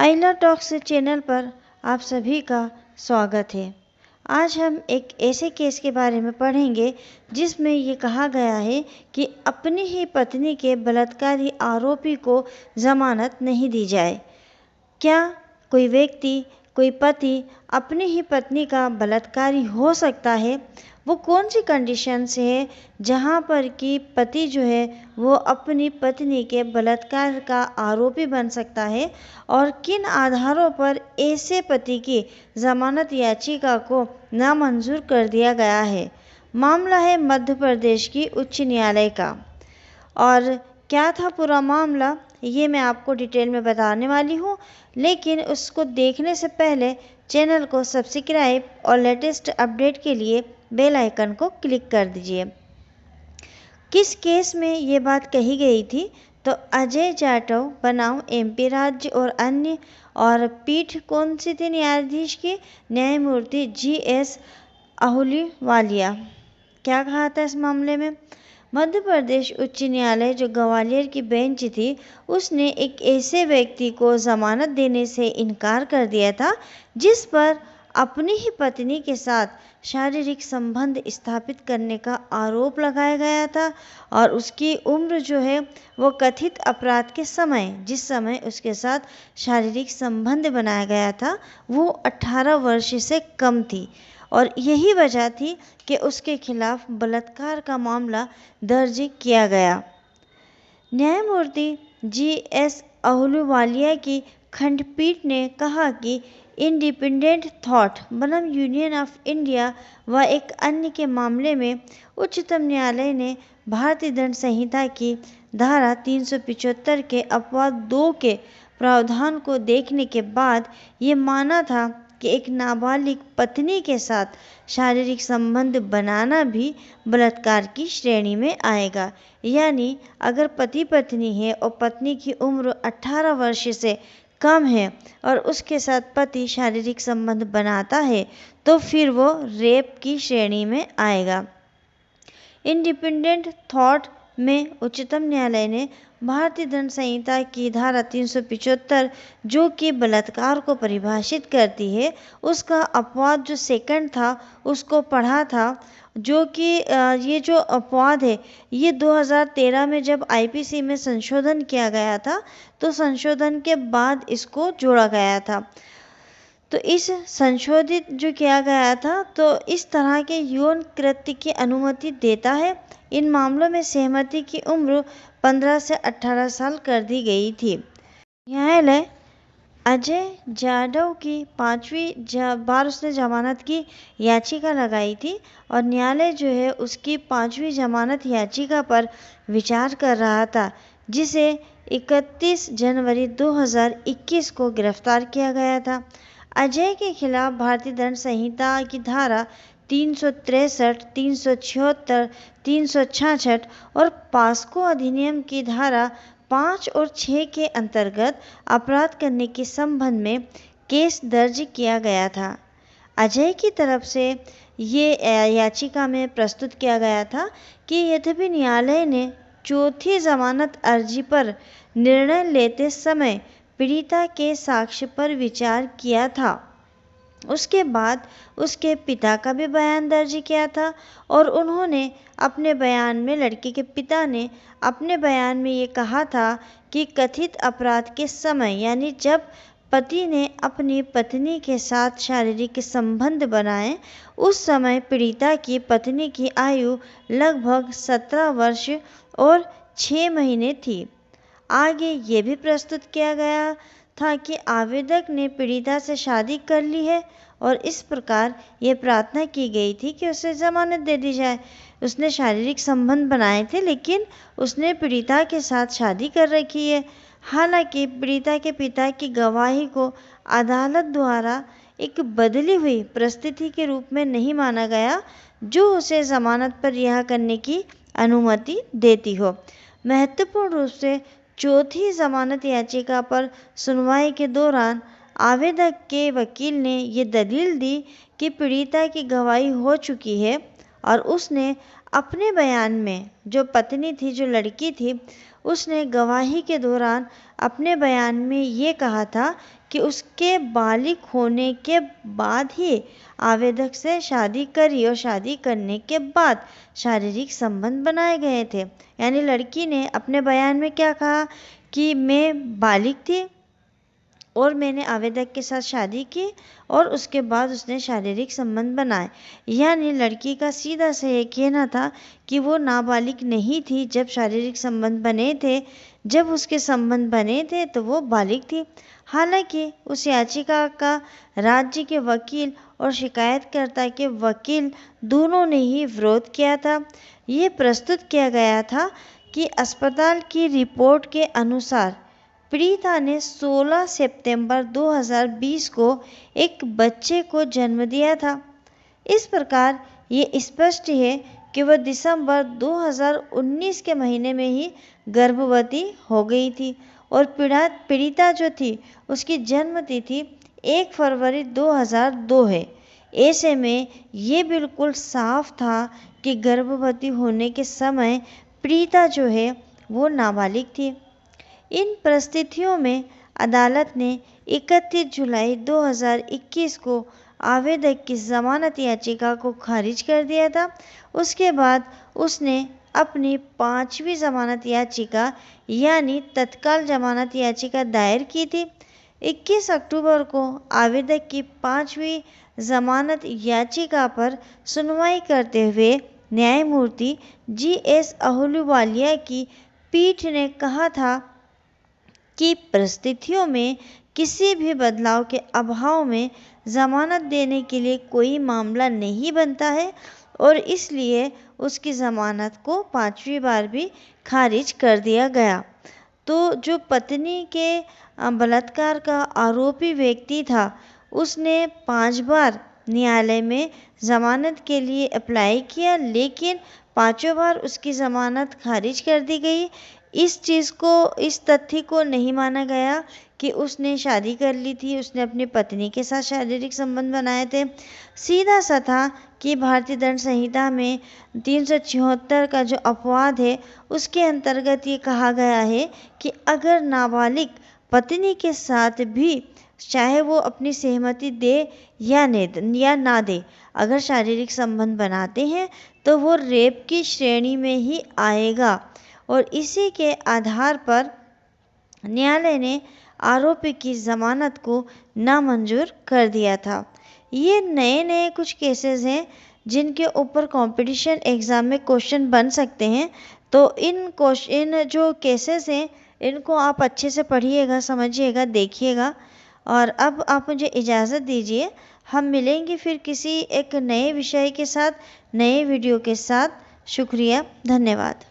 आइला talks channel पर आप सभी का स्वागत है। आज हम एक ऐसे केस के बारे में पढ़ेंगे जिसमें ये कहा गया है कि अपनी ही पत्नी के बलात्कारी आरोपी को जमानत नहीं दी जाए। क्या कोई व्यक्ति, कोई पति अपनी ही पत्नी का बलात्कारी हो सकता है? वो कौन सी कंडीशन से है जहाँ पर कि पति जो है वो अपनी पत्नी के बलात्कार का आरोपी बन सकता है, और किन आधारों पर ऐसे पति की जमानत याचिका को नामंजूर कर दिया गया है? मामला है मध्य प्रदेश की उच्च न्यायालय का। और क्या था पूरा मामला, ये मैं आपको डिटेल में बताने वाली हूँ, लेकिन उसको देखने से पहले चैनल को सब्सक्राइब और लेटेस्ट अपडेट के लिए बेल आइकन को क्लिक कर दीजिए। किस केस में ये बात कही गई थी? तो अजय जाटव बनाम एमपी राज्य और अन्य, और पीठ कौन सी थी न्यायाधीश की? न्यायमूर्ति GS अहलूवालिया। क्या कहा था इस मामले में? मध्य प्रदेश उच्च न्यायालय जो ग्वालियर की बेंच थी, उसने एक ऐसे व्यक्ति को जमानत देने से इनकार कर दिया था जिस पर अपनी ही पत्नी के साथ शारीरिक संबंध स्थापित करने का आरोप लगाया गया था, और उसकी उम्र जो है वो कथित अपराध के समय, जिस समय उसके साथ शारीरिक संबंध बनाया गया था, वो 18 वर्ष से कम थी, और यही वजह थी कि उसके खिलाफ बलात्कार का मामला दर्ज किया गया। न्यायमूर्ति GS अहलूवालिया की खंडपीठ ने कहा कि इंडिपेंडेंट थॉट बनाम यूनियन ऑफ इंडिया व एक अन्य के मामले में उच्चतम न्यायालय ने भारतीय दंड संहिता की धारा 375 के अपवाद 2 के प्रावधान को देखने के बाद ये माना था कि एक नाबालिग पत्नी के साथ शारीरिक संबंध बनाना भी बलात्कार की श्रेणी में आएगा। यानी अगर पति पत्नी है और पत्नी की उम्र 18 वर्ष से कम है और उसके साथ पति शारीरिक संबंध बनाता है तो फिर वो रेप की श्रेणी में आएगा। इंडिपेंडेंट थॉट में उच्चतम न्यायालय ने भारतीय दंड संहिता की धारा 375 जो कि बलात्कार को परिभाषित करती है, उसका अपवाद जो सेकंड था उसको पढ़ा था, जो कि ये जो अपवाद है ये 2013 में जब IPC में संशोधन किया गया था तो संशोधन के बाद इसको जोड़ा गया था। तो इस संशोधित जो किया गया था तो इस तरह के यौन कृत्य की अनुमति देता है। इन मामलों में सहमति की उम्र 15 से 18 साल कर दी गई थी। न्यायालय अजय जाटव की 5वीं बार उसने जमानत की याचिका लगाई थी, और न्यायालय जो है उसकी 5वीं जमानत याचिका पर विचार कर रहा था, जिसे 31 जनवरी 2021 को गिरफ्तार किया गया था। अजय के खिलाफ भारतीय दंड संहिता की धारा 363, 376, 366 और पास्को अधिनियम की धारा 5 और 6 के अंतर्गत अपराध करने के संबंध में केस दर्ज किया गया था। अजय की तरफ से ये याचिका में प्रस्तुत किया गया था कि यद्यपि न्यायालय ने चौथी जमानत अर्जी पर निर्णय लेते समय पीड़िता के साक्ष्य पर विचार किया था, उसके बाद उसके पिता का भी बयान दर्ज किया था, और उन्होंने अपने बयान में, लड़की के पिता ने अपने बयान में ये कहा था कि कथित अपराध के समय, यानी जब पति ने अपनी पत्नी के साथ शारीरिक संबंध बनाए, उस समय पीड़िता की पत्नी की आयु लगभग 17 वर्ष और 6 महीने थी। आगे ये भी प्रस्तुत किया गया था कि आवेदक ने पीड़िता से शादी कर ली है, और इस प्रकार ये प्रार्थना की गई थी कि उसे जमानत दे दी जाए। उसने शारीरिक संबंध बनाए थे लेकिन उसने पीड़िता के साथ शादी कर रखी है। हालांकि पीड़िता के पिता की गवाही को अदालत द्वारा एक बदली हुई परिस्थिति के रूप में नहीं माना गया जो उसे जमानत पर रिहा करने की अनुमति देती हो। महत्वपूर्ण रूप से चौथी जमानत याचिका पर सुनवाई के दौरान आवेदक के वकील ने ये दलील दी कि पीड़िता की गवाही हो चुकी है और उसने अपने बयान में जो पत्नी थी, जो लड़की थी, उसने गवाही के दौरान अपने बयान में ये कहा था कि उसके बालिग होने के बाद ही आवेदक से शादी करी और शादी करने के बाद शारीरिक संबंध बनाए गए थे। यानी लड़की ने अपने बयान में क्या कहा कि मैं बालिग थी और मैंने आवेदक के साथ शादी की और उसके बाद उसने शारीरिक संबंध बनाए। यानी लड़की का सीधा सा ये कहना था कि वो नाबालिग नहीं थी जब शारीरिक संबंध बने थे। जब उसके संबंध बने थे तो वो बालिग थी। हालांकि उस याचिका का राज्य के वकील और शिकायतकर्ता के वकील दोनों ने ही विरोध किया था। ये प्रस्तुत किया गया था कि अस्पताल की रिपोर्ट के अनुसार पीड़िता ने 16 सितंबर 2020 को एक बच्चे को जन्म दिया था। इस प्रकार ये स्पष्ट है कि वह दिसंबर 2019 के महीने में ही गर्भवती हो गई थी और पीड़िता जो थी उसकी जन्म तिथि 1 फरवरी 2002 है। ऐसे में ये बिल्कुल साफ था कि गर्भवती होने के समय पीड़िता जो है वो नाबालिग थी। इन परिस्थितियों में अदालत ने 31 जुलाई 2021 को आवेदक की जमानत याचिका को खारिज कर दिया था। उसके बाद उसने अपनी 5वीं जमानत याचिका यानी तत्काल जमानत याचिका दायर की थी। 21 अक्टूबर को आवेदक की 5वीं जमानत याचिका पर सुनवाई करते हुए न्यायमूर्ति GS अहलूवालिया की पीठ ने कहा था कि परिस्थितियों में किसी भी बदलाव के अभाव में जमानत देने के लिए कोई मामला नहीं बनता है और इसलिए उसकी जमानत को 5वीं बार भी खारिज कर दिया गया। तो जो पत्नी के बलात्कार का आरोपी व्यक्ति था उसने 5 बार न्यायालय में जमानत के लिए अप्लाई किया, लेकिन 5वीं बार उसकी जमानत खारिज कर दी गई। इस तथ्य को नहीं माना गया कि उसने शादी कर ली थी, उसने अपनी पत्नी के साथ शारीरिक संबंध बनाए थे। सीधा सा था कि भारतीय दंड संहिता में 376 का जो अपवाद है उसके अंतर्गत ये कहा गया है कि अगर नाबालिग पत्नी के साथ भी, चाहे वो अपनी सहमति दे या ना दे, अगर शारीरिक संबंध बनाते हैं तो वो रेप की श्रेणी में ही आएगा और इसी के आधार पर न्यायालय ने आरोपी की जमानत को नामंजूर कर दिया था। ये नए कुछ केसेस हैं जिनके ऊपर कंपटीशन एग्ज़ाम में क्वेश्चन बन सकते हैं। तो इन जो केसेस हैं इनको आप अच्छे से पढ़िएगा, समझिएगा, देखिएगा। और अब आप मुझे इजाज़त दीजिए। हम मिलेंगे फिर किसी एक नए विषय के साथ, नए वीडियो के साथ। शुक्रिया, धन्यवाद।